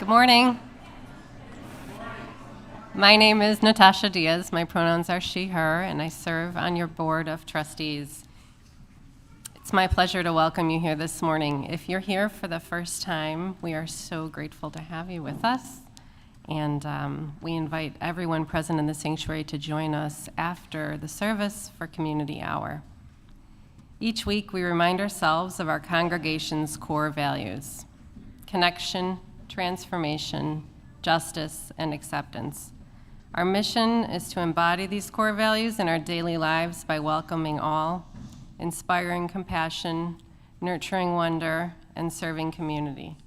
morning. My name is Natasha Diaz. My pronouns are she, her, and I serve on your board of trustees. It's my pleasure to welcome you here this morning. If you're here for the first time, we are so grateful to have you with us. And we invite everyone present in the sanctuary to join us after the service for Community Hour. Each week, we remind ourselves of our congregation's core values: connection, transformation, justice, and acceptance. Our mission is to embody these core values in our daily lives by welcoming all, inspiring compassion, nurturing wonder, and serving community.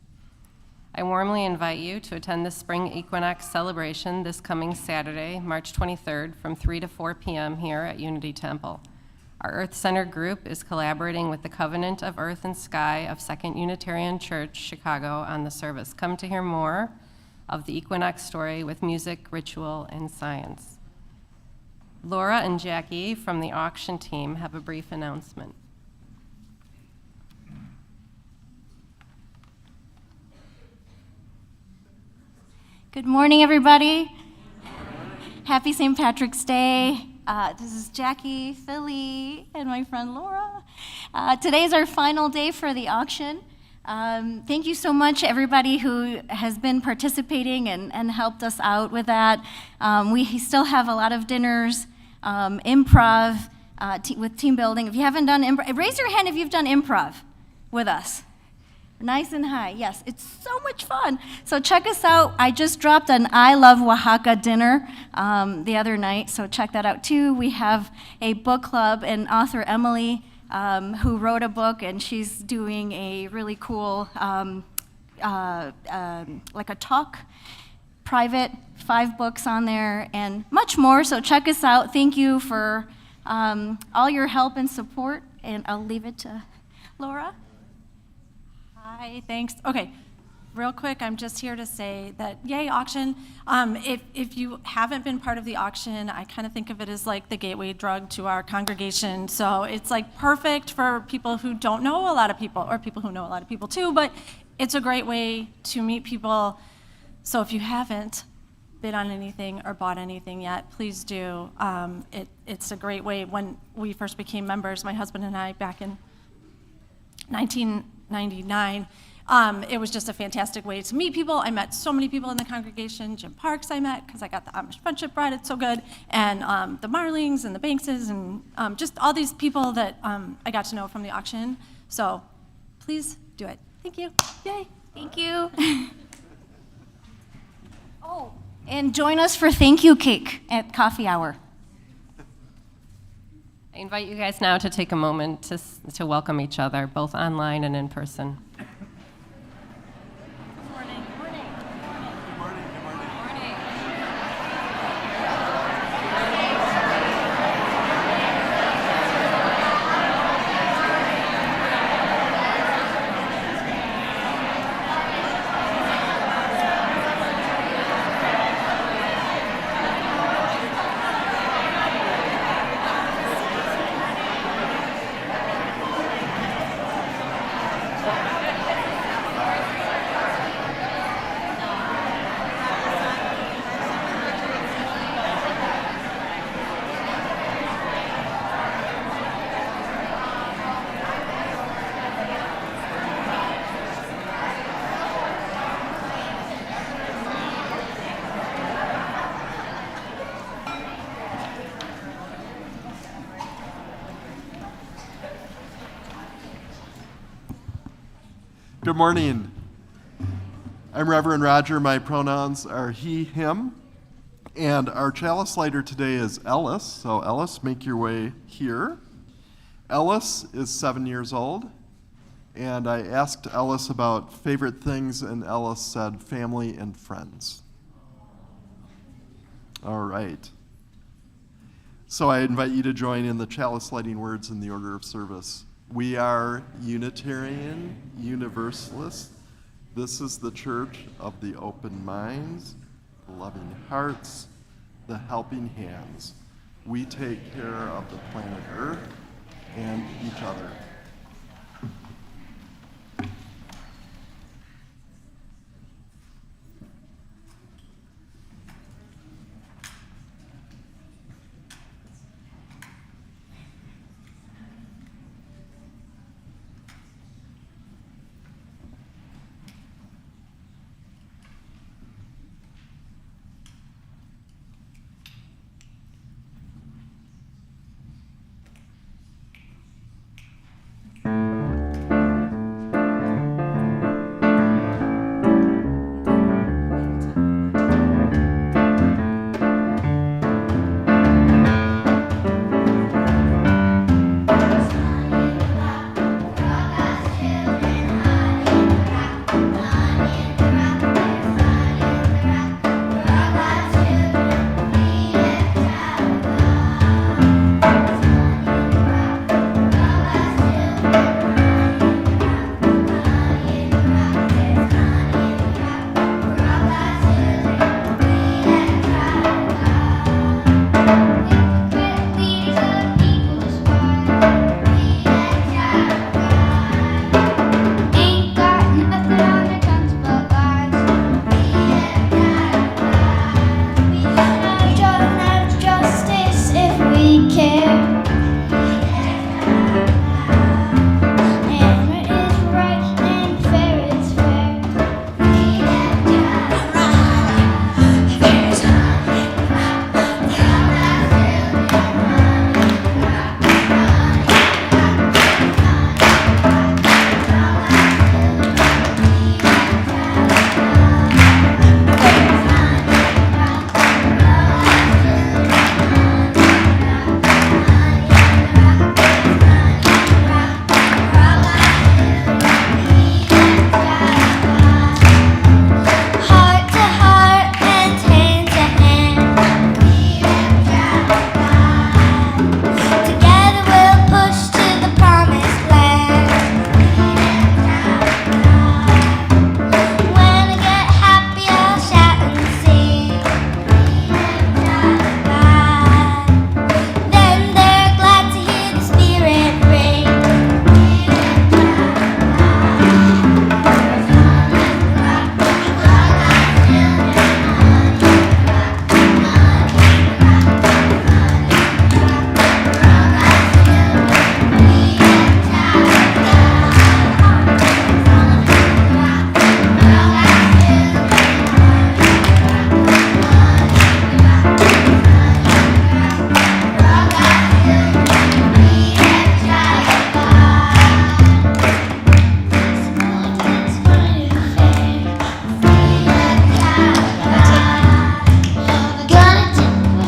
I warmly invite you to attend the Spring Equinox celebration this coming Saturday, March 23rd, from 3 to 4 p.m. here at Unity Temple. Our Earth Center group is collaborating with the Covenant of Earth and Sky of Second Unitarian Church, Chicago, on the service. Come to hear more of the Equinox story with music, ritual, and science. Laura and Jackie from the auction team have a brief announcement. Good morning, everybody. Happy St. Patrick's Day. This is Jackie, Philly, and my friend Laura. Today's our final day for the auction. Thank you so much, everybody who has been participating and helped us out with that. We still have a lot of dinners, improv, with team building. If you haven't done improv, raise your hand if you've done improv with us. Nice and high, yes, it's so much fun. So check us out. I just dropped an I Love Oaxaca dinner the other night, so check that out too. We have a book club and author Emily who wrote a book, and she's doing a really cool, like a talk, private, 5 books on there, and much more, so check us out. Thank you for all your help and support, and I'll leave it to Laura. Hi, thanks. Okay, real quick, I'm just here to say that yay, auction. If you haven't been part of the auction, I kind of think of it as like the gateway drug to our congregation. So it's like perfect for people who don't know a lot of people, or people who know a lot of people too, but it's a great way to meet people. So if you haven't bid on anything or bought anything yet, please do. It's a great way. When we first became members, my husband and I, back in 1999, it was just a fantastic way to meet people. I met so many people in the congregation. Jim Parks I met because I got the Amish Friendship Bread, it's so good, and the Marlings and the Bankses, and just all these people that I got to know from the auction. So please do it. Thank you. Yay. Thank you. Oh, and join us for thank you cake at coffee hour. I invite you guys now to take a moment to welcome each other, both online and in person. Good morning. I'm Reverend Roger. My pronouns are he, him. And our chalice lighter today is Ellis. So Ellis, make your way here. Ellis is 7 years old. And I asked Ellis about favorite things, and Ellis said family and friends. All right. So I invite you to join in the chalice lighting words in the order of service. We are Unitarian Universalists. This is the church of the open minds, the loving hearts, the helping hands. We take care of the planet Earth and each other.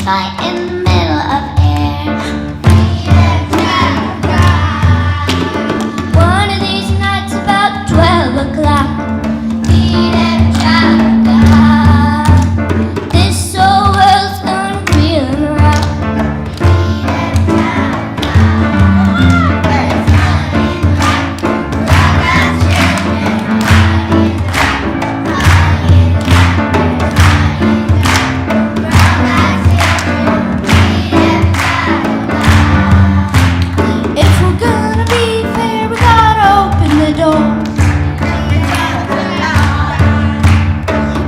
fight in the middle of air. One of these nights about 12 o'clock, this whole world's gonna reel and rock. If we're gonna be fair, we gotta open the door.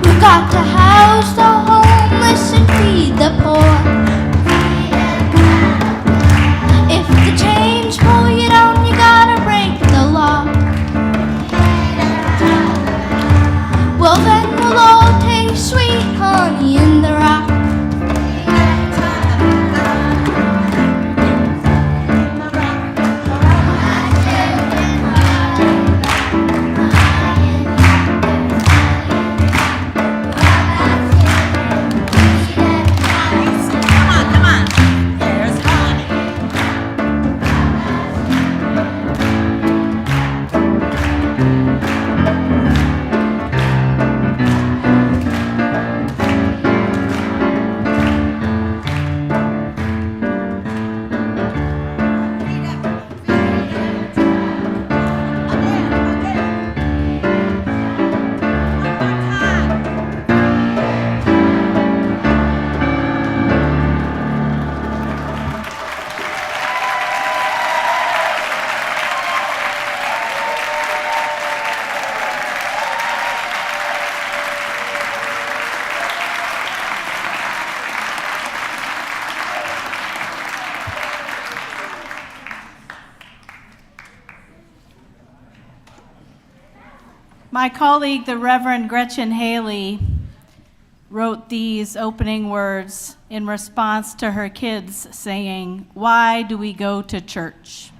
We've got to house the homeless and feed the poor. If the chains pull you down, you gotta break the law. Well, then we'll all taste sweet honey in the rock. My colleague, the Reverend Gretchen Haley, wrote these opening words in response to her kids saying, "Why do we go to church?"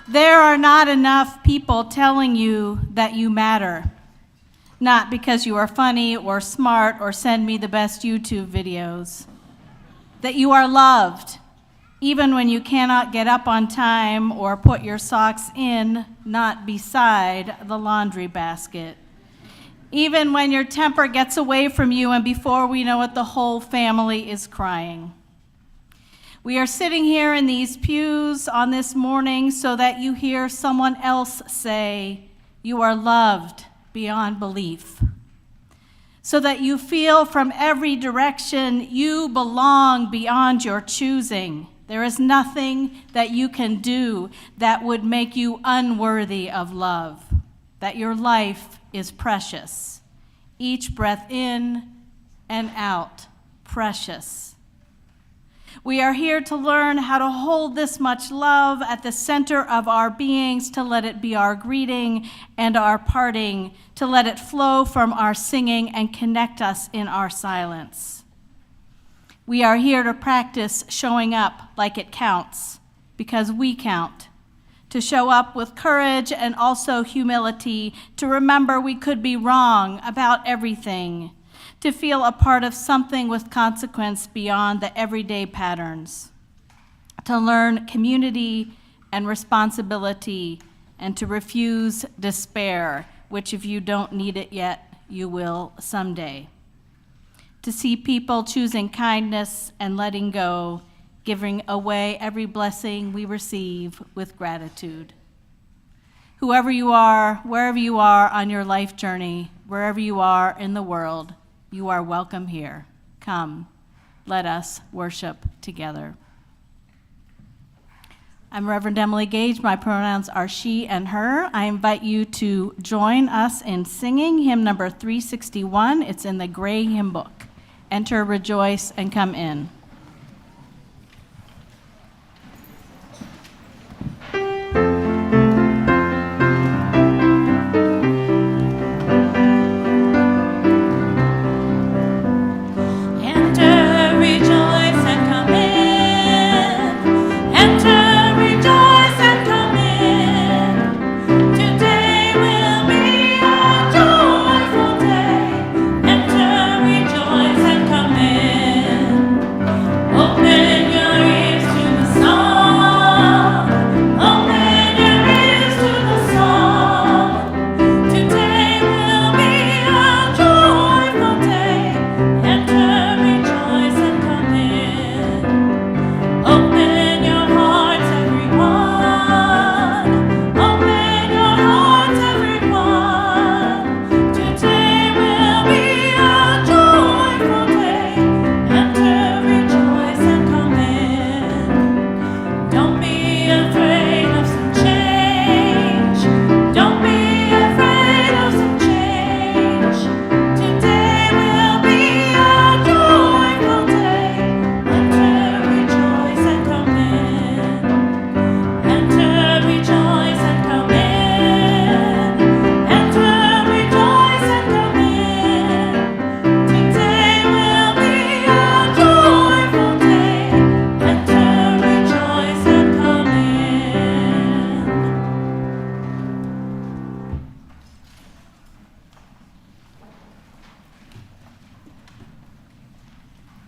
There are not enough people telling you that you matter, not because you are funny or smart or send me the best YouTube videos, that you are loved, even when you cannot get up on time or put your socks in, not beside, the laundry basket. Even when your temper gets away from you and before we know it, the whole family is crying. We are sitting here in these pews on this morning so that you hear someone else say, "You are loved beyond belief." So that you feel from every direction you belong beyond your choosing. There is nothing that you can do that would make you unworthy of love, that your life is precious. Each breath in and out, precious. We are here to learn how to hold this much love at the center of our beings, to let it be our greeting and our parting, to let it flow from our singing and connect us in our silence. We are here to practice showing up like it counts, because we count. To show up with courage and also humility, to remember we could be wrong about everything, to feel a part of something with consequence beyond the everyday patterns, to learn community and responsibility, and to refuse despair, which if you don't need it yet, you will someday. To see people choosing kindness and letting go, giving away every blessing we receive with gratitude. Whoever you are, wherever you are on your life journey, wherever you are in the world, you are welcome here. Come, let us worship together. I'm Reverend Emily Gage. My pronouns are she and her. I invite you to join us in singing hymn number 361. It's in the gray hymn book. Enter, rejoice, and come in. Come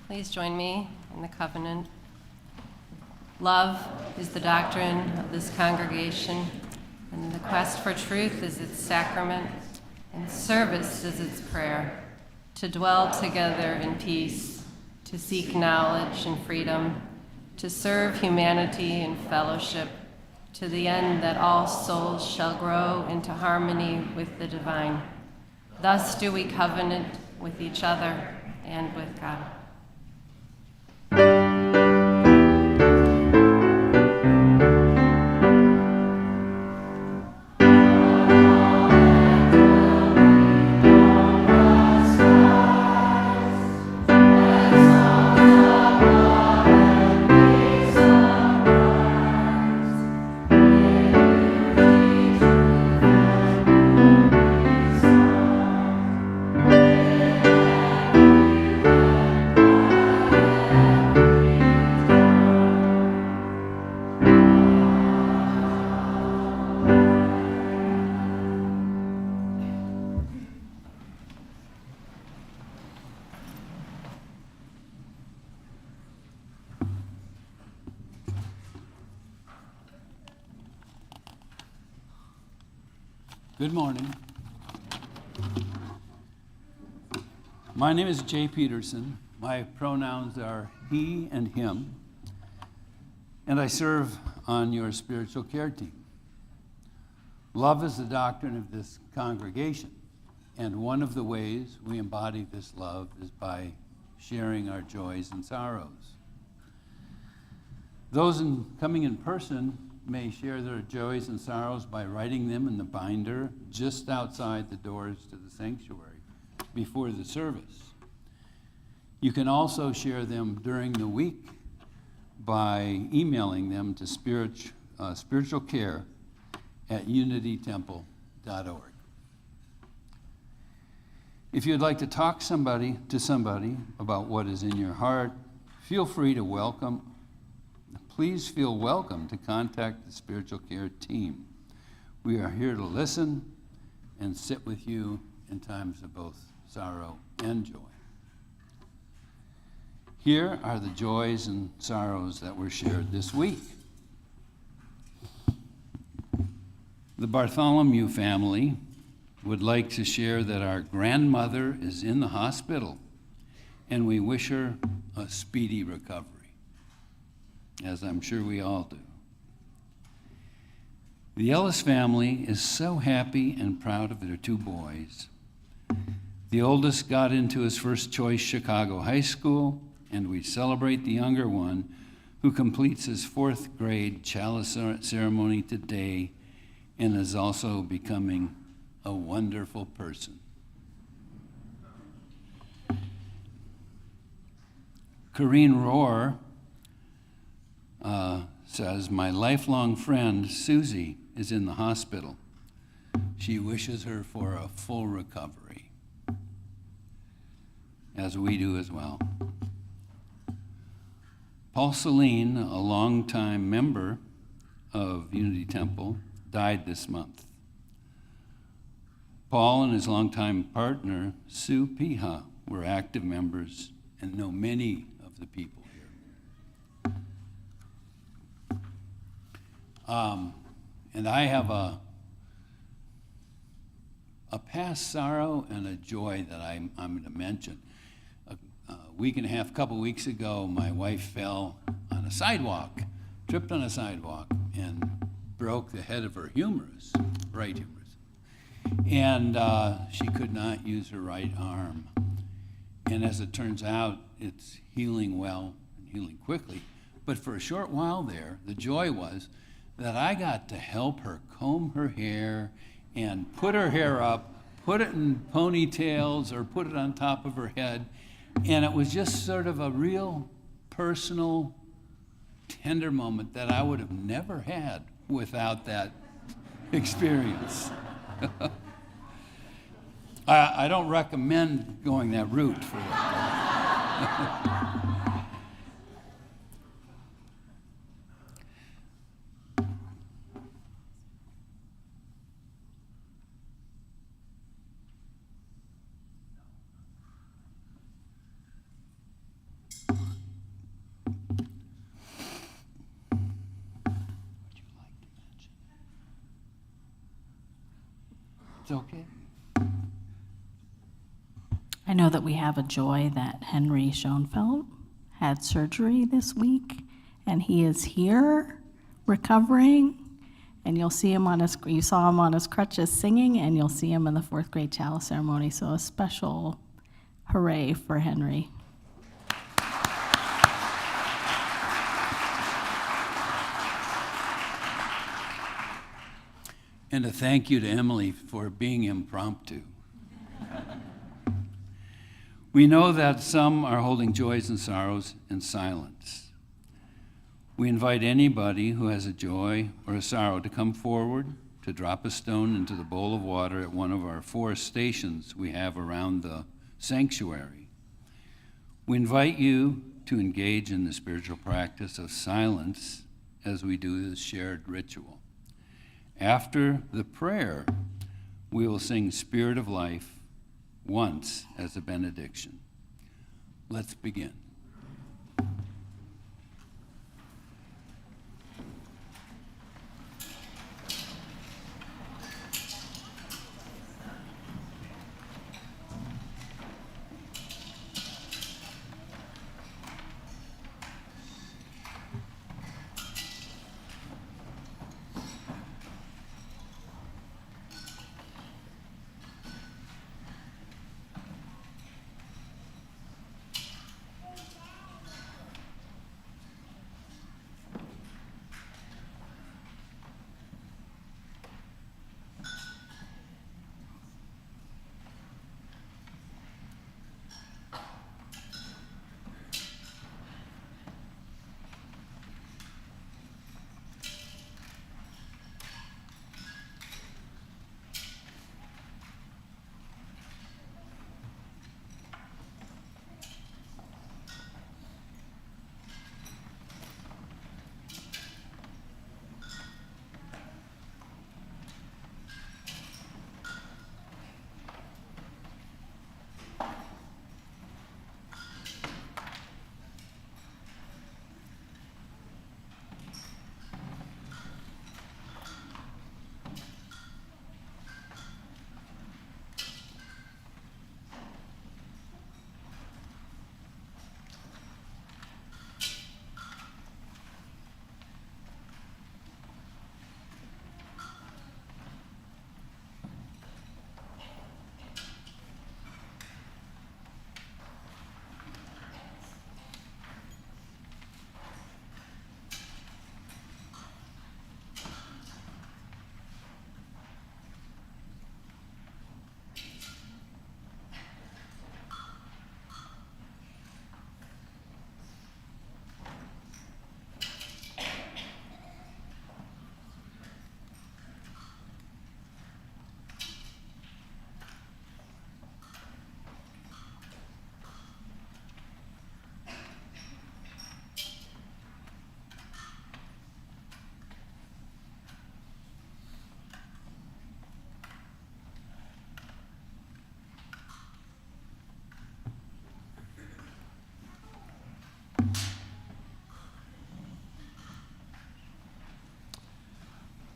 Please join me in the covenant. Love is the doctrine of this congregation, and the quest for truth is its sacrament, and service is its prayer, to dwell together in peace, to seek knowledge and freedom, to serve humanity in fellowship, to the end that all souls shall grow into harmony with the divine. Thus do we covenant with each other and with God. Good morning. My name is Jay Peterson. My pronouns are he and him, and I serve on your spiritual care team. Love is the doctrine of this congregation, and one of the ways we embody this love is by sharing our joys and sorrows. Those coming in person may share their joys and sorrows by writing them in the binder just outside the doors to the sanctuary before the service. You can also share them during the week by emailing them to spiritualcare@unitytemple.org. If you'd like to talk to somebody about what is in your heart, please feel welcome to contact the spiritual care team. We are here to listen and sit with you in times of both sorrow and joy. Here are the joys and sorrows that were shared this week. The Bartholomew family would like to share that our grandmother is in the hospital, and we wish her a speedy recovery, as I'm sure we all do. The Ellis family is so happy and proud of their two boys. The oldest got into his first choice Chicago High School, and we celebrate the younger one who completes his 4th grade chalice ceremony today and is also becoming a wonderful person. Corrine Rohr says, my lifelong friend, Susie, is in the hospital. She wishes her for a full recovery, as we do as well. Paul Celine, a longtime member of Unity Temple, died this month. Paul and his longtime partner, Sue Piha, were active members and know many of the people here. And I have a past sorrow and a joy that I'm going to mention. A couple weeks ago, my wife fell on a sidewalk, tripped on a sidewalk, and broke the head of her humerus, right humerus. And she could not use her right arm. And as it turns out, it's healing well and healing quickly. But for a short while there, the joy was that I got to help her comb her hair and put her hair up, put it in ponytails or put it on top of her head. And it was just sort of a real personal, tender moment that I would have never had without that experience. I don't recommend going that route for that. It's okay. I know that we have a joy that Henry Schoenfeld had surgery this week, and he is here recovering. And you'll see him you saw him on his crutches singing, and you'll see him in the 4th grade chalice ceremony. So a special hooray for Henry. And a thank you to Emily for being impromptu. We know that some are holding joys and sorrows in silence. We invite anybody who has a joy or a sorrow to come forward to drop a stone into the bowl of water at one of our 4 stations we have around the sanctuary. We invite you to engage in the spiritual practice of silence as we do this shared ritual. After the prayer, we will sing Spirit of Life once as a benediction. Let's begin.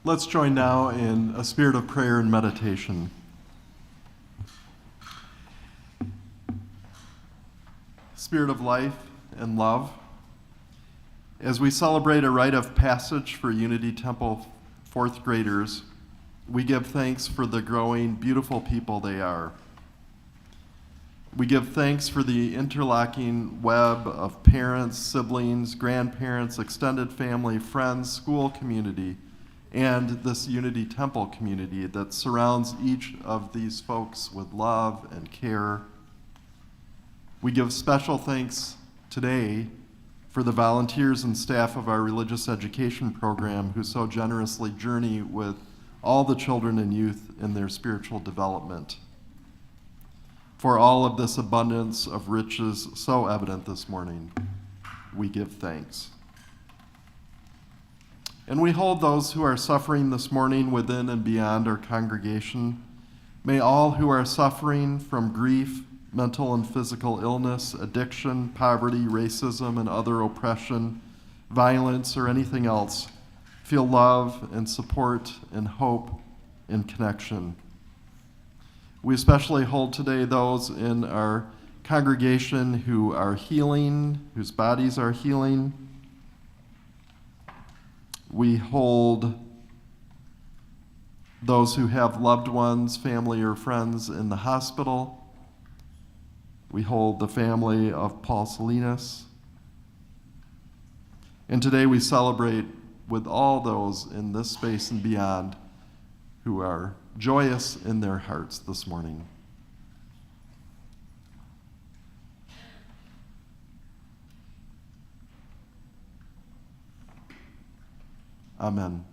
Let's join now in a spirit of prayer and meditation. Spirit of life and love, as we celebrate a rite of passage for Unity Temple 4th graders, we give thanks for the growing, beautiful people they are. We give thanks for the interlocking web of parents, siblings, grandparents, extended family, friends, school community, and this Unity Temple community that surrounds each of these folks with love and care. We give special thanks today for the volunteers and staff of our religious education program who so generously journey with all the children and youth in their spiritual development. For all of this abundance of riches so evident this morning, we give thanks. And we hold those who are suffering this morning within and beyond our congregation. May all who are suffering from grief, mental and physical illness, addiction, poverty, racism, and other oppression, violence, or anything else, feel love and support and hope and connection. We especially hold today those in our congregation who are healing, whose bodies are healing. We hold those who have loved ones, family, or friends in the hospital. We hold the family of Paul Salinas. And today we celebrate with all those in this space and beyond who are joyous in their hearts this morning. Amen.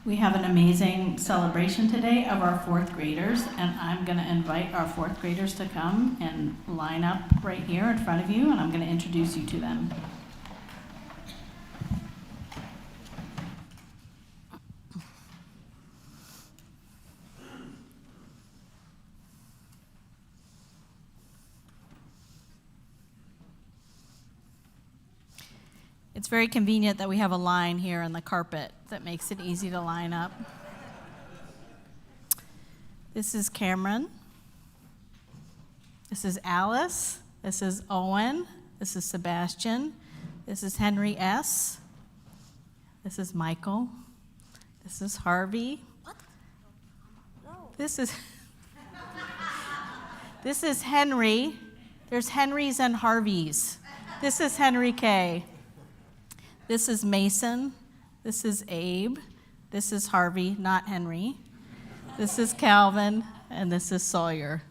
We have an amazing celebration today of our fourth graders, and I'm going to invite our fourth graders to come and line up right here in front of you, and I'm going to introduce you to them. It's very convenient that we have a line here on the carpet that makes it easy to line up. This is Cameron. This is Alice. This is Owen. This is Sebastian. This is Henry S. This is Michael. This is Harvey. What? No. This is Henry. There's Henrys and Harveys. This is Henry K. This is Mason. This is Abe. This is Harvey, not Henry. This is Calvin, and this is Sawyer.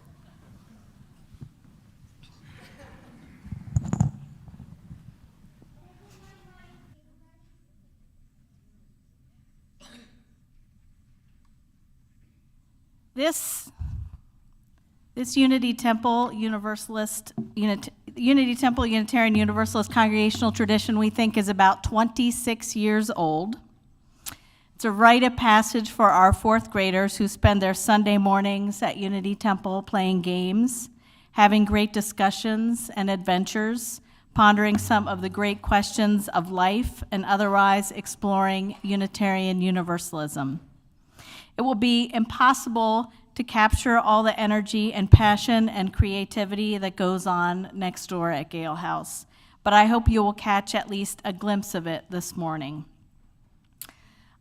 This Unity Temple Unitarian Universalist congregational tradition we think is about 26 years old. It's a rite of passage for our fourth graders who spend their Sunday mornings at Unity Temple playing games, having great discussions and adventures, pondering some of the great questions of life, and otherwise exploring Unitarian Universalism. It will be impossible to capture all the energy and passion and creativity that goes on next door at Gale House, but I hope you will catch at least a glimpse of it this morning.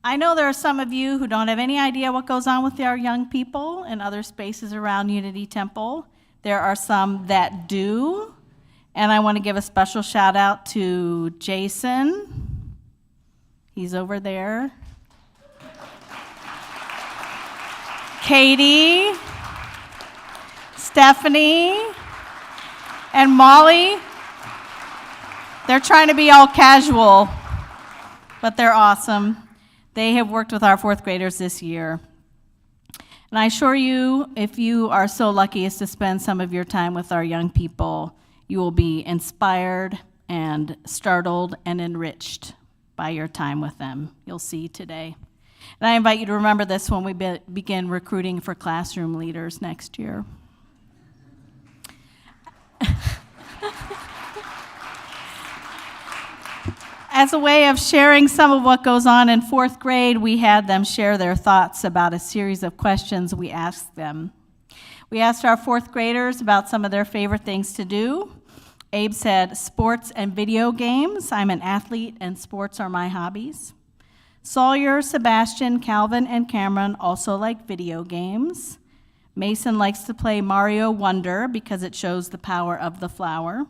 I know there are some of you who don't have any idea what goes on with our young people in other spaces around Unity Temple. There are some that do, and I want to give a special shout out to Jason. He's over there. Katie, Stephanie, and Molly. They're trying to be all casual, but they're awesome. They have worked with our fourth graders this year. And I assure you, if you are so lucky as to spend some of your time with our young people, you will be inspired and startled and enriched by your time with them. You'll see today. And I invite you to remember this when we begin recruiting for classroom leaders next year. As a way of sharing some of what goes on in fourth grade, we had them share their thoughts about a series of questions we asked them. We asked our fourth graders about some of their favorite things to do. Abe said, sports and video games. I'm an athlete and sports are my hobbies. Sawyer, Sebastian, Calvin, and Cameron also like video games. Mason likes to play Mario Wonder because it shows the power of the flower.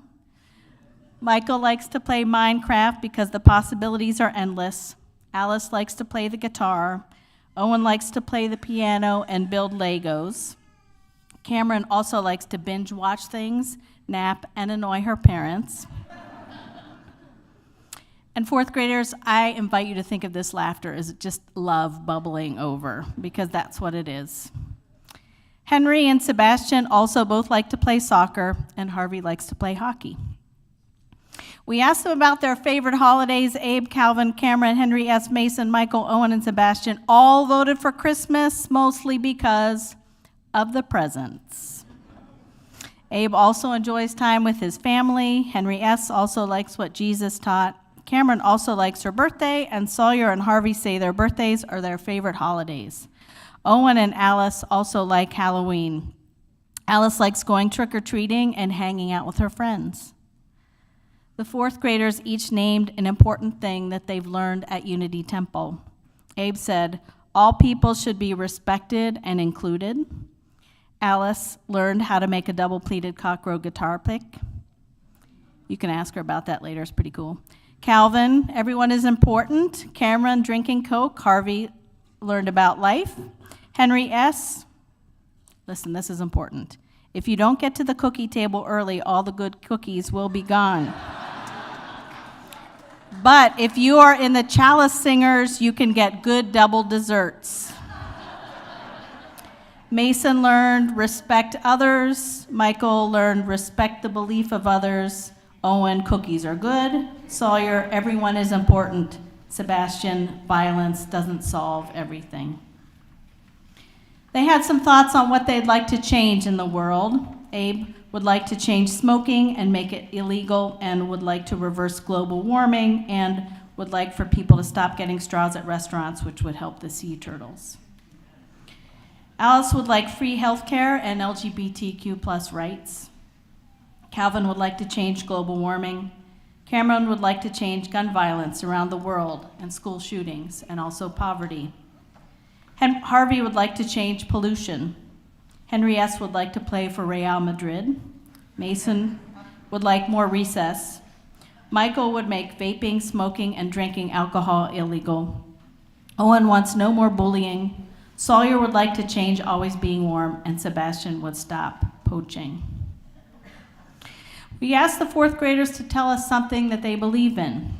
Michael likes to play Minecraft because the possibilities are endless. Alice likes to play the guitar. Owen likes to play the piano and build Legos. Cameron also likes to binge watch things, nap, and annoy her parents. And fourth graders, I invite you to think of this laughter as just love bubbling over, because that's what it is. Henry and Sebastian also both like to play soccer, and Harvey likes to play hockey. We asked them about their favorite holidays. Abe, Calvin, Cameron, Henry S., Mason, Michael, Owen, and Sebastian all voted for Christmas, mostly because of the presents. Abe also enjoys time with his family. Henry S. also likes what Jesus taught. Cameron also likes her birthday, and Sawyer and Harvey say their birthdays are their favorite holidays. Owen and Alice also like Halloween. Alice likes going trick-or-treating and hanging out with her friends. The fourth graders each named an important thing that they've learned at Unity Temple. Abe said, all people should be respected and included. Alice learned how to make a double-pleated cockroach guitar pick. You can ask her about that later, it's pretty cool. Calvin, everyone is important. Cameron, drinking Coke. Harvey learned about life. Henry S., listen, this is important. If you don't get to the cookie table early, all the good cookies will be gone. But if you are in the Chalice Singers, you can get good double desserts. Mason learned respect others. Michael learned respect the belief of others. Owen, cookies are good. Sawyer, everyone is important. Sebastian, violence doesn't solve everything. They had some thoughts on what they'd like to change in the world. Abe would like to change smoking and make it illegal, and would like to reverse global warming, and would like for people to stop getting straws at restaurants, which would help the sea turtles. Alice would like free health care and LGBTQ+ rights. Calvin would like to change global warming. Cameron would like to change gun violence around the world and school shootings, and also poverty. Harvey would like to change pollution. Henry S. would like to play for Real Madrid. Mason would like more recess. Michael would make vaping, smoking, and drinking alcohol illegal. Owen wants no more bullying. Sawyer would like to change always being warm, and Sebastian would stop poaching. We asked the fourth graders to tell us something that they believe in.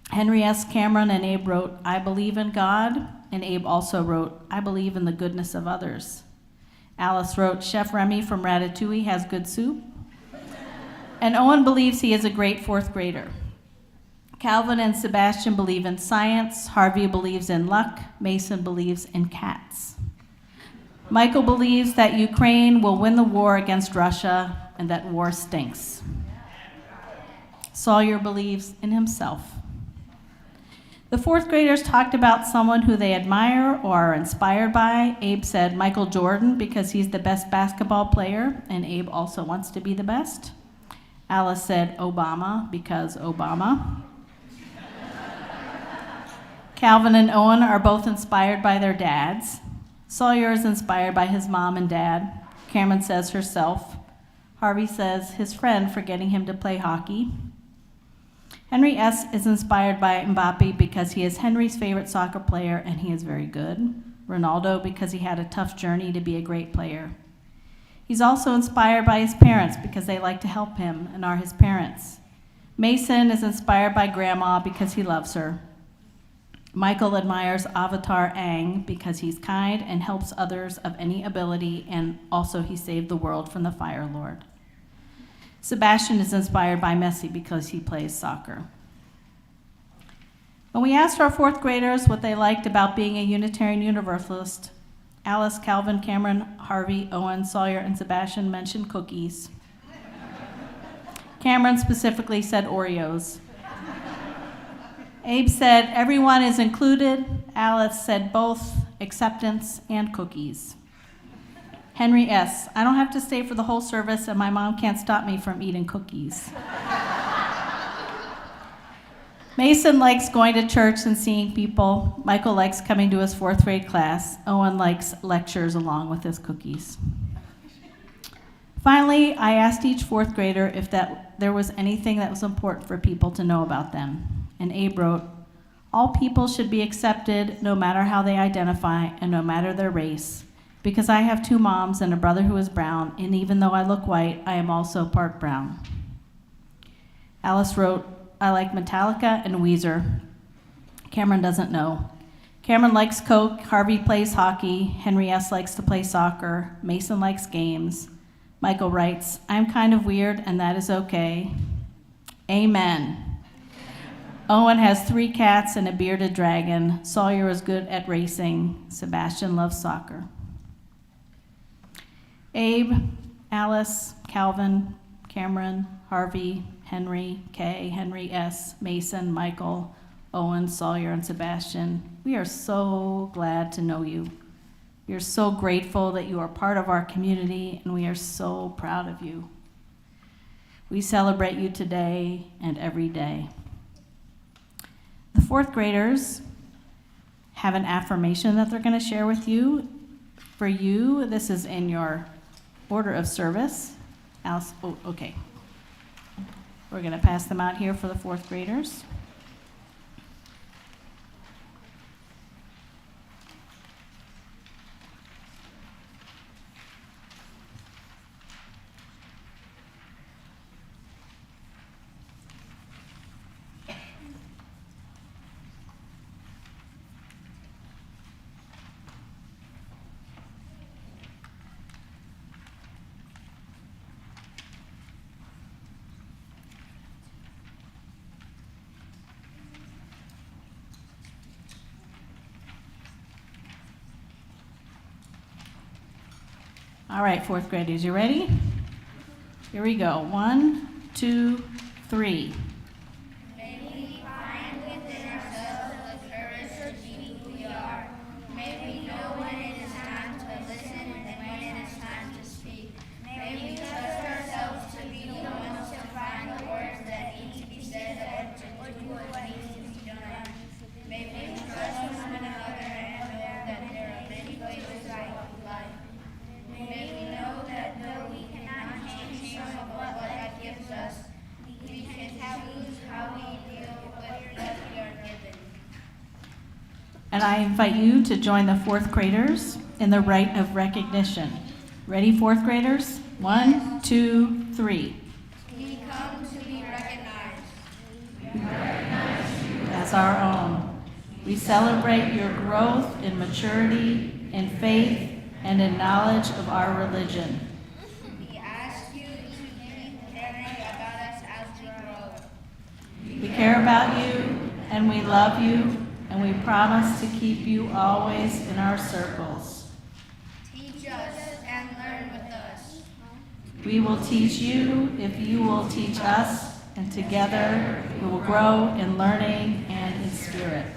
Henry S., Cameron, and Abe wrote, I believe in God, and Abe also wrote, I believe in the goodness of others. Alice wrote, Chef Remy from Ratatouille has good soup. And Owen believes he is a great fourth grader. Calvin and Sebastian believe in science. Harvey believes in luck. Mason believes in cats. Michael believes that Ukraine will win the war against Russia and that war stinks. Sawyer believes in himself. The fourth graders talked about someone who they admire or are inspired by. Abe said Michael Jordan because he's the best basketball player, and Abe also wants to be the best. Alice said Obama because Obama. Calvin and Owen are both inspired by their dads. Sawyer is inspired by his mom and dad. Cameron says herself. Harvey says his friend for getting him to play hockey. Henry S. is inspired by Mbappe because he is Henry's favorite soccer player and he is very good. Ronaldo because he had a tough journey to be a great player. He's also inspired by his parents because they like to help him and are his parents. Mason is inspired by Grandma because he loves her. Michael admires Avatar Aang because he's kind and helps others of any ability, and also he saved the world from the Fire Lord. Sebastian is inspired by Messi because he plays soccer. When we asked our fourth graders what they liked about being a Unitarian Universalist, Alice, Calvin, Cameron, Harvey, Owen, Sawyer, and Sebastian mentioned cookies. Cameron specifically said Oreos. Abe said everyone is included. Alice said both acceptance and cookies. Henry S., I don't have to stay for the whole service and my mom can't stop me from eating cookies. Mason likes going to church and seeing people. Michael likes coming to his 4th grade class. Owen likes lectures along with his cookies. Finally, I asked each 4th grader if there was anything that was important for people to know about them. And Abe wrote, all people should be accepted no matter how they identify and no matter their race, because I have 2 moms and a brother who is brown, and even though I look white, I am also part brown. Alice wrote, I like Metallica and Weezer. Cameron doesn't know. Cameron likes Coke, Harvey plays hockey, Henry S. likes to play soccer, Mason likes games. Michael writes, I'm kind of weird and that is okay. Amen. Owen has 3 cats and a bearded dragon. Sawyer is good at racing. Sebastian loves soccer. Abe, Alice, Calvin, Cameron, Harvey, Henry, Kay, Henry S., Mason, Michael, Owen, Sawyer, and Sebastian, we are so glad to know you. We are so grateful that you are part of our community, and we are so proud of you. We celebrate you today and every day. The 4th graders have an affirmation that they're going to share with you. For you, this is in your order of service. Alice, oh, okay. We're going to pass them out here for the 4th graders. All right, 4th graders, you ready? Here we go. 1, 2, 3. May we find within ourselves the courage to be who we are. May we know when it is time to listen and when it is time to speak. May we trust ourselves to be the ones to find the words that need to be said or to do what needs to be done. May we trust one another and know that there are many ways to life. May we know that though we cannot change some of what life gives us, we can choose how we deal with what we are given. And I invite you to join the 4th graders in the rite of recognition. Ready, 4th graders? 1, 2, 3. We come to be recognized. As our own. We celebrate your growth in maturity, in faith, and in knowledge of our religion. We ask you to keep caring about us as we grow. We care about you, and we love you, and we promise to keep you always in our circles. Teach us and learn with us. We will teach you if you will teach us, and together we will grow in learning and in spirit.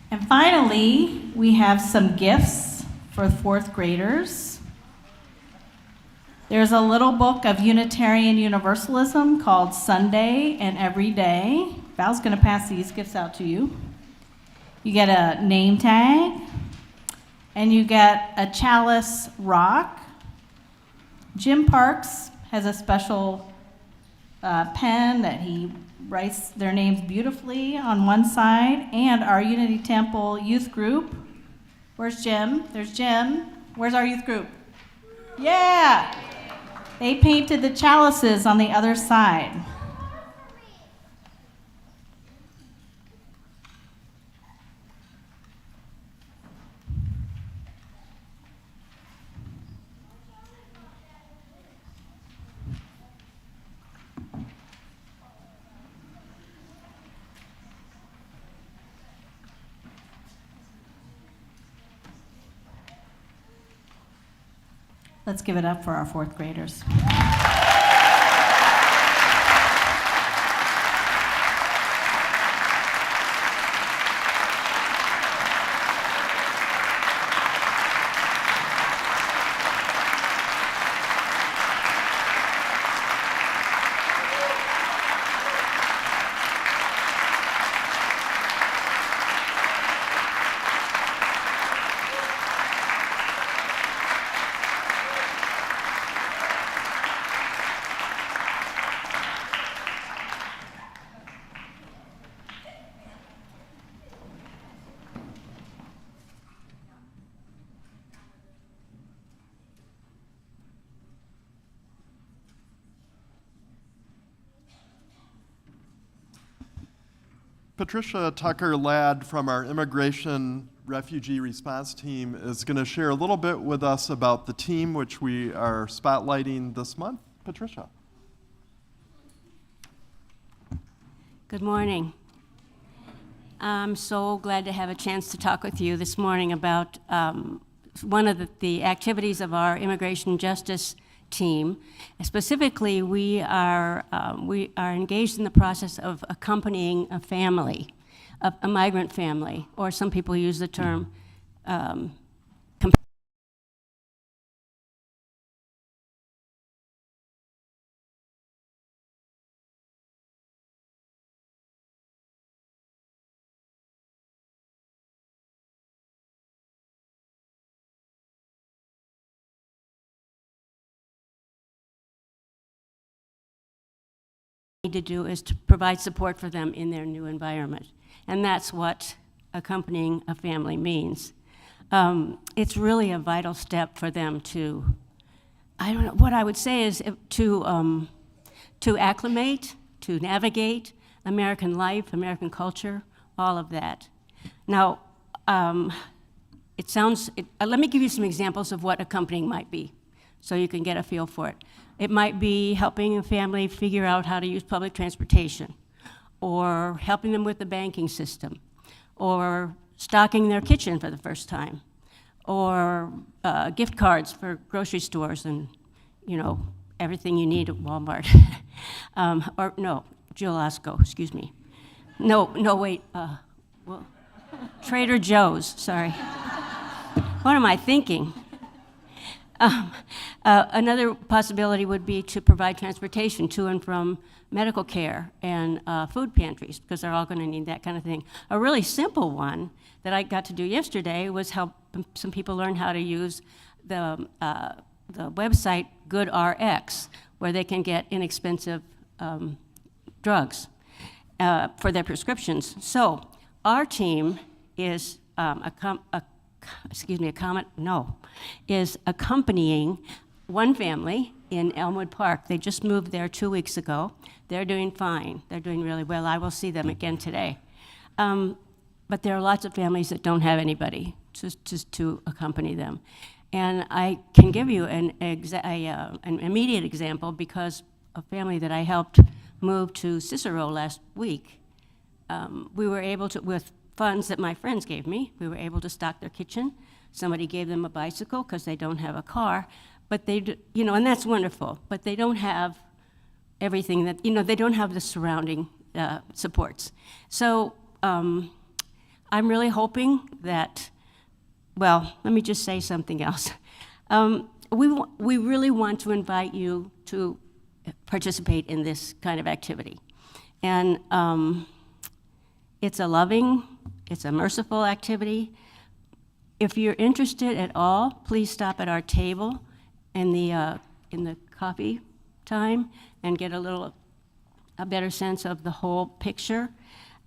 And finally, we have some gifts for 4th graders. There's a little book of Unitarian Universalism called Sunday and Every Day. Val's going to pass these gifts out to you. You get a name tag, and you get a chalice rock. Jim Parks has a special pen that he writes their names beautifully on one side, and our Unity Temple youth group. Where's Jim? There's Jim. Where's our youth group? Yeah! They painted the chalices on the other side. Let's give it up for our 4th graders. Patricia Tucker Ladd from our Immigration Refugee Response Team is going to share a little bit with us about the team which we are spotlighting this month. Patricia. Good morning. I'm so glad to have a chance to talk with you this morning about one of the activities of our immigration justice team. Specifically, we are engaged in the process of accompanying a family, a migrant family, or some people use the term to do is to provide support for them in their new environment. And that's what accompanying a family means. It's really a vital step for them to, I don't know, what I would say is to acclimate, to navigate American life, American culture, all of that. Now, let me give you some examples of what accompanying might be, so you can get a feel for it. It might be helping a family figure out how to use public transportation, or helping them with the banking system, or stocking their kitchen for the first time, or gift cards for grocery stores and, you know, everything you need at Walmart. Or no, Jill Osco, excuse me. No, wait, well, Trader Joe's, sorry. What am I thinking? Another possibility would be to provide transportation to and from medical care and food pantries, because they're all going to need that kind of thing. A really simple one that I got to do yesterday was help some people learn how to use the website GoodRx, where they can get inexpensive drugs for their prescriptions. So our team is is accompanying one family in Elmwood Park. They just moved there 2 weeks ago. They're doing fine. They're doing really well. I will see them again today. But there are lots of families that don't have anybody to accompany them. And I can give you an immediate example, because a family that I helped move to Cicero last week, we were able to, with funds that my friends gave me, we were able to stock their kitchen. Somebody gave them a bicycle because they don't have a car, but they do, you know, and that's wonderful, but they don't have everything that, you know, they don't have the surrounding supports. So I'm really hoping that, well, let me just say something else. We really want to invite you to participate in this kind of activity. And it's a loving, it's a merciful activity. If you're interested at all, please stop at our table in the coffee time and get a better sense of the whole picture.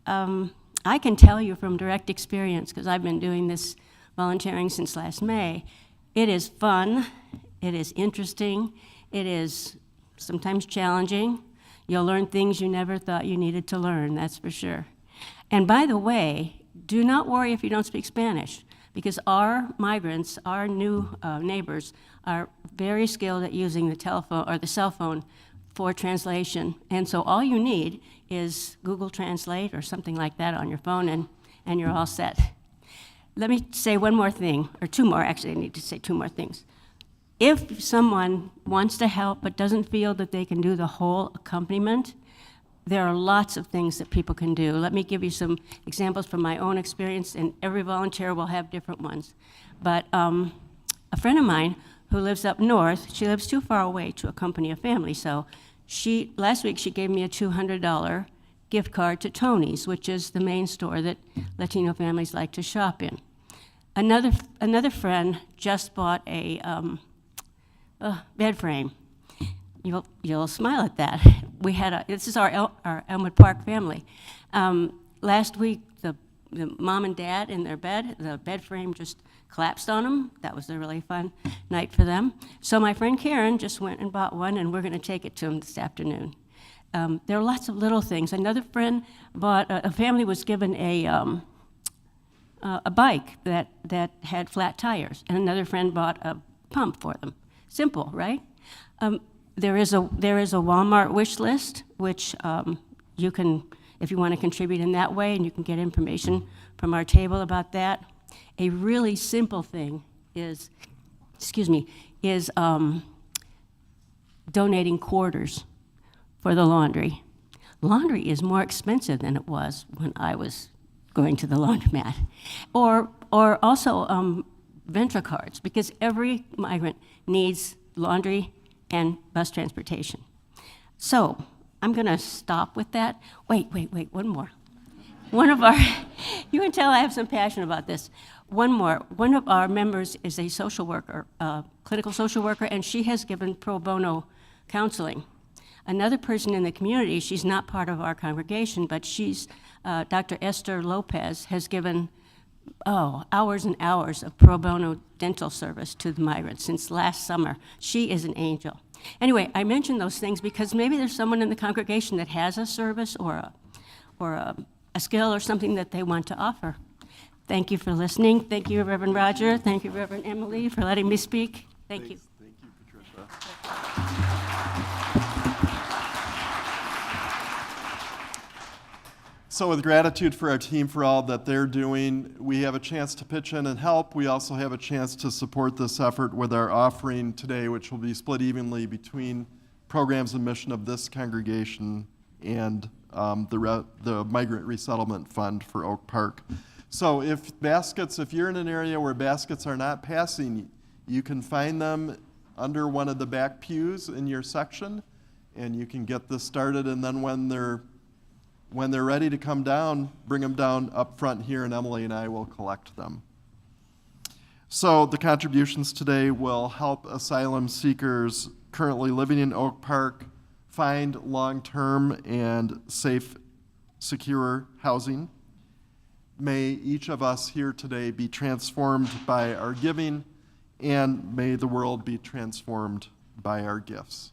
I can tell you from direct experience, because I've been doing this volunteering since last May, it is fun, it is interesting, it is sometimes challenging. You'll learn things you never thought you needed to learn, that's for sure. And by the way, do not worry if you don't speak Spanish, because our migrants, our new neighbors, are very skilled at using the telephone or the cell phone for translation. And so all you need is Google Translate or something like that on your phone, and you're all set. Let me say one more thing, or two more, actually I need to say two more things. If someone wants to help but doesn't feel that they can do the whole accompaniment, there are lots of things that people can do. Let me give you some examples from my own experience, and every volunteer will have different ones. But a friend of mine who lives up north, she lives too far away to accompany a family, so last week she gave me a $200 gift card to Tony's, which is the main store that Latino families like to shop in. Another friend just bought a bed frame. You'll smile at that. This is our Elmwood Park family. Last week, the mom and dad in their bed, the bed frame just collapsed on them. That was a really fun night for them. So my friend Karen just went and bought one, and we're going to take it to them this afternoon. There are lots of little things. Another friend bought, a family was given a bike that had flat tires, and another friend bought a pump for them. Simple, right? There is a Walmart wish list, which you can, if you want to contribute in that way, and you can get information from our table about that. A really simple thing is, donating quarters for the laundry. Laundry is more expensive than it was when I was going to the laundromat. Or also Ventra cards, because every migrant needs laundry and bus transportation. So I'm going to stop with that. Wait, one more. One of our, you can tell I have some passion about this. One more. One of our members is a social worker, clinical social worker, and she has given pro bono counseling. Another person in the community, she's not part of our congregation, but she's, Dr. Esther Lopez, has given, hours and hours of pro bono dental service to the migrants since last summer. She is an angel. Anyway, I mention those things because maybe there's someone in the congregation that has a service or a skill or something that they want to offer. Thank you for listening. Thank you, Reverend Roger. Thank you, Reverend Emily, for letting me speak. Thank you. Thank you, Patricia. So with gratitude for our team for all that they're doing, we have a chance to pitch in and help. We also have a chance to support this effort with our offering today, which will be split evenly between programs and mission of this congregation and the Migrant Resettlement Fund for Oak Park. So if you're in an area where baskets are not passing, you can find them under one of the back pews in your section, and you can get this started, and then when they're ready to come down, bring them down up front here, and Emily and I will collect them. So the contributions today will help asylum seekers currently living in Oak Park find long-term and safe, secure housing. May each of us here today be transformed by our giving, and may the world be transformed by our gifts.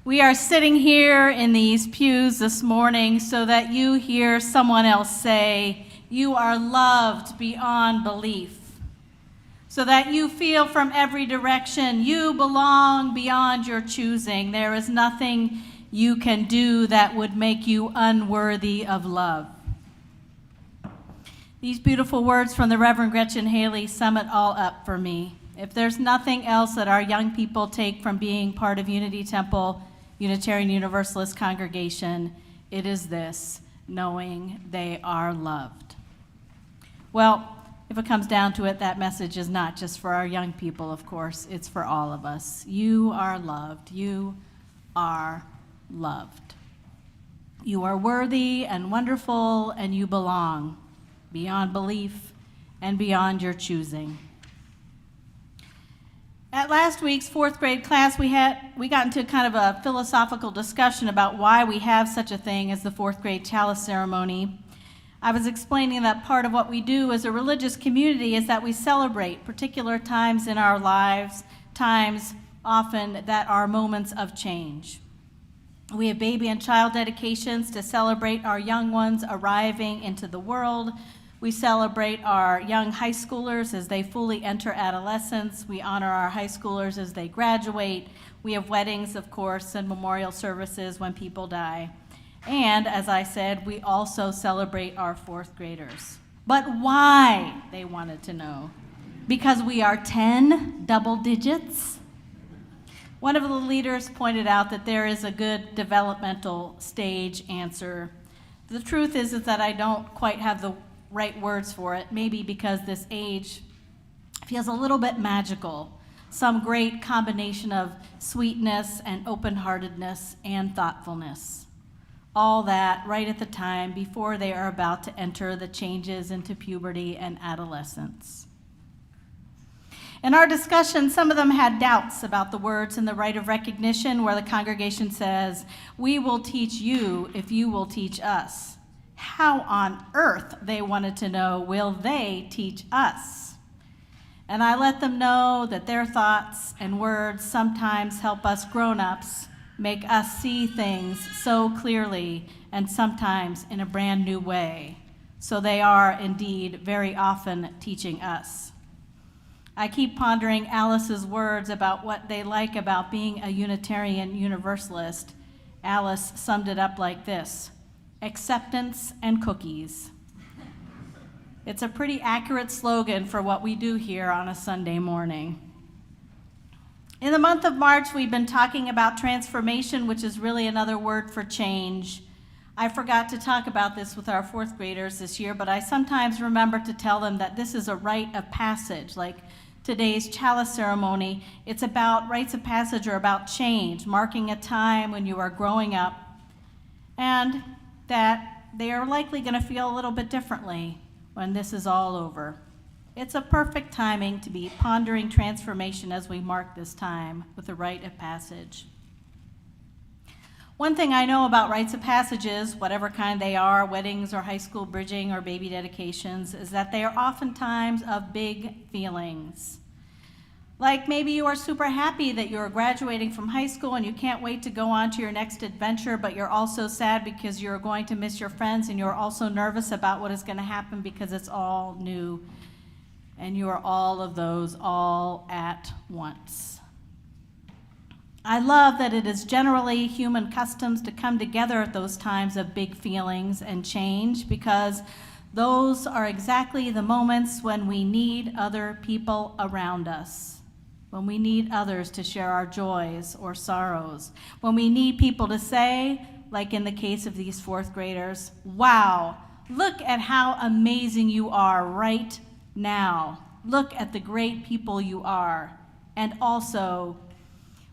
We are sitting here in these pews this morning so that you hear someone else say, "You are loved beyond belief." So that you feel from every direction, you belong beyond your choosing. There is nothing you can do that would make you unworthy of love. These beautiful words from the Reverend Gretchen Haley sum it all up for me. If there's nothing else that our young people take from being part of Unity Temple Unitarian Universalist congregation, it is this: knowing they are loved. Well, if it comes down to it, that message is not just for our young people, of course, it's for all of us. You are loved. You are loved. You are worthy and wonderful, and you belong beyond belief and beyond your choosing. At last week's fourth grade class, we got into kind of a philosophical discussion about why we have such a thing as the fourth grade chalice ceremony. I was explaining that part of what we do as a religious community is that we celebrate particular times in our lives, times often that are moments of change. We have baby and child dedications to celebrate our young ones arriving into the world. We celebrate our young high schoolers as they fully enter adolescence. We honor our high schoolers as they graduate. We have weddings, of course, and memorial services when people die. And, as I said, we also celebrate our fourth graders. But why, they wanted to know. Because we are 10 double digits? One of the leaders pointed out that there is a good developmental stage answer. The truth is that I don't quite have the right words for it, maybe because this age feels a little bit magical, some great combination of sweetness and open-heartedness and thoughtfulness. All that right at the time before they are about to enter the changes into puberty and adolescence. In our discussion, some of them had doubts about the words in the Rite of Recognition where the congregation says, "We will teach you if you will teach us." How on earth, they wanted to know, will they teach us? And I let them know that their thoughts and words sometimes help us grown-ups make us see things so clearly and sometimes in a brand new way. So they are indeed very often teaching us. I keep pondering Alice's words about what they like about being a Unitarian Universalist. Alice summed it up like this: acceptance and cookies. It's a pretty accurate slogan for what we do here on a Sunday morning. In the month of March, we've been talking about transformation, which is really another word for change. I forgot to talk about this with our fourth graders this year, but I sometimes remember to tell them that this is a rite of passage, like today's chalice ceremony. It's about rites of passage or about change, marking a time when you are growing up, and that they are likely going to feel a little bit differently when this is all over. It's a perfect timing to be pondering transformation as we mark this time with a rite of passage. One thing I know about rites of passages, whatever kind they are, weddings or high school bridging or baby dedications, is that they are often times of big feelings. Like maybe you are super happy that you're graduating from high school and you can't wait to go on to your next adventure, but you're also sad because you're going to miss your friends, and you're also nervous about what is going to happen because it's all new. And you are all of those all at once. I love that it is generally human customs to come together at those times of big feelings and change, because those are exactly the moments when we need other people around us. When we need others to share our joys or sorrows. When we need people to say, like in the case of these fourth graders, "Wow, look at how amazing you are right now. Look at the great people you are." And also,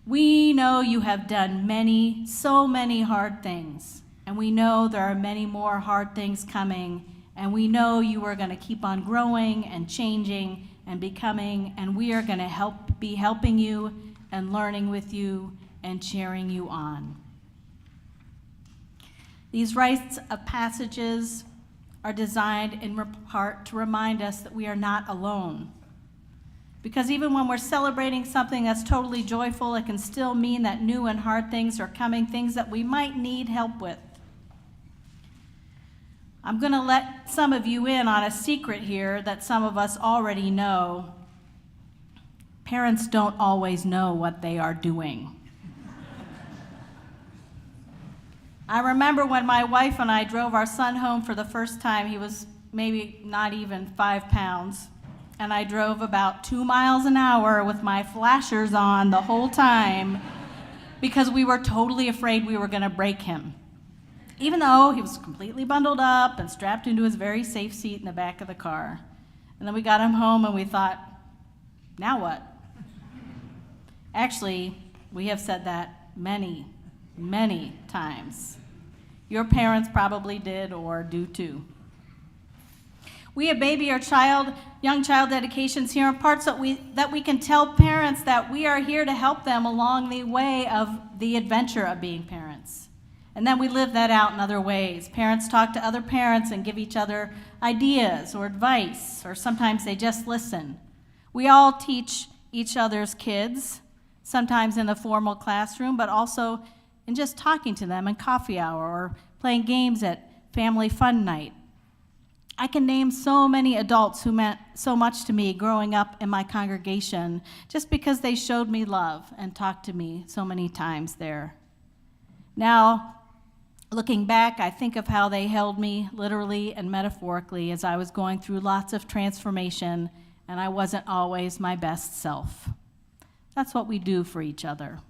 "We know you have done so many hard things, and we know there are many more hard things coming, and we know you are going to keep on growing and changing and becoming, and we are going to be helping you and learning with you and cheering you on." These rites of passages are designed in part to remind us that we are not alone. Because even when we're celebrating something that's totally joyful, it can still mean that new and hard things are coming, things that we might need help with. I'm going to let some of you in on a secret here that some of us already know. Parents don't always know what they are doing. I remember when my wife and I drove our son home for the first time. He was maybe not even 5 pounds. And I drove about 2 miles an hour with my flashers on the whole time because we were totally afraid we were going to break him, even though he was completely bundled up and strapped into his very safe seat in the back of the car. And then we got him home and we thought, now what? Actually, we have said that many, many times. Your parents probably did or do too. We have baby or young child dedications here in parts that we can tell parents that we are here to help them along the way of the adventure of being parents. And then we live that out in other ways. Parents talk to other parents and give each other ideas or advice, or sometimes they just listen. We all teach each other's kids, sometimes in the formal classroom, but also in just talking to them in coffee hour or playing games at family fun night. I can name so many adults who meant so much to me growing up in my congregation just because they showed me love and talked to me so many times there. Now, looking back, I think of how they held me literally and metaphorically as I was going through lots of transformation and I wasn't always my best self. That's what we do for each other.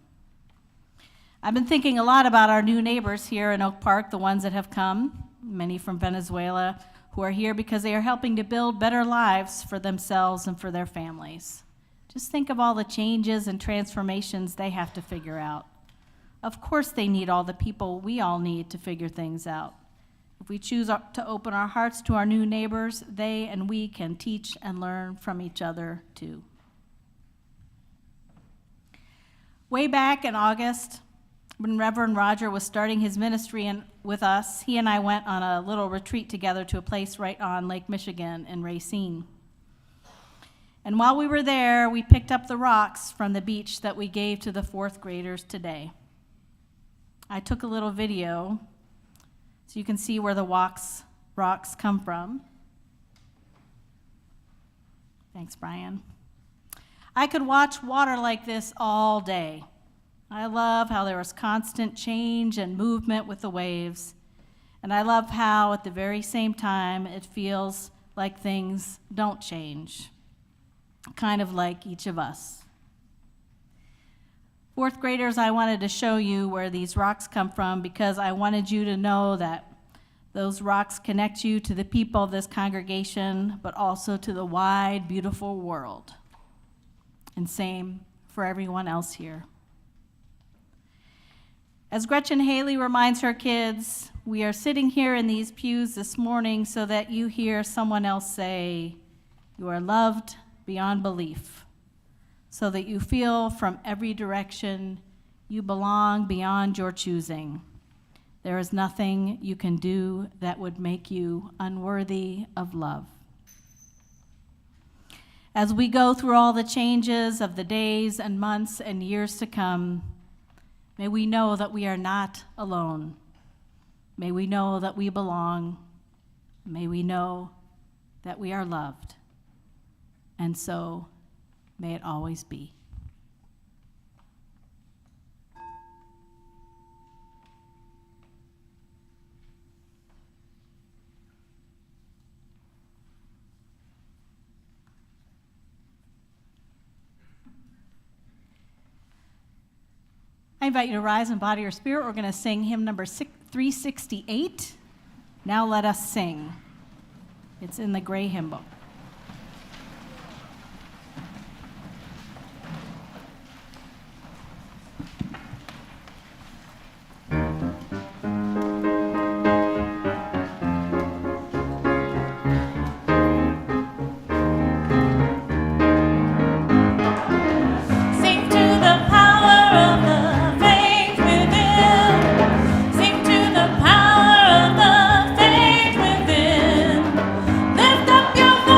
I've been thinking a lot about our new neighbors here in Oak Park, the ones that have come, many from Venezuela, who are here because they are helping to build better lives for themselves and for their families. Just think of all the changes and transformations they have to figure out. Of course they need all the people we all need to figure things out. If we choose to open our hearts to our new neighbors, they and we can teach and learn from each other too. Way back in August, when Reverend Roger was starting his ministry with us, he and I went on a little retreat together to a place right on Lake Michigan in Racine. And while we were there, we picked up the rocks from the beach that we gave to the 4th graders today. I took a little video so you can see where the rocks come from. Thanks, Brian. I could watch water like this all day. I love how there was constant change and movement with the waves. And I love how at the very same time it feels like things don't change, kind of like each of us. 4th graders, I wanted to show you where these rocks come from because I wanted you to know that those rocks connect you to the people of this congregation, but also to the wide, beautiful world. And same for everyone else here. As Gretchen Haley reminds her kids, we are sitting here in these pews this morning so that you hear someone else say, you are loved beyond belief, so that you feel from every direction you belong beyond your choosing. There is nothing you can do that would make you unworthy of love. As we go through all the changes of the days and months and years to come, may we know that we are not alone. May we know that we belong. May we know that we are loved. And so, may it always be. I invite you to rise in body or spirit. We're going to sing hymn number 368. Now let us sing. It's in the gray hymn book. Your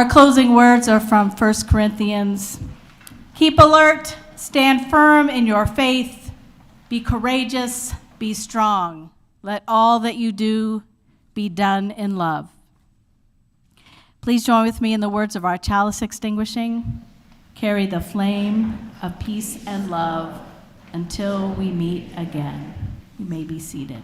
Our closing words are from 1 Corinthians. Keep alert, stand firm in your faith, be courageous, be strong. Let all that you do be done in love. Please join with me in the words of our chalice extinguishing. Carry the flame of peace and love until we meet again. You may be seated.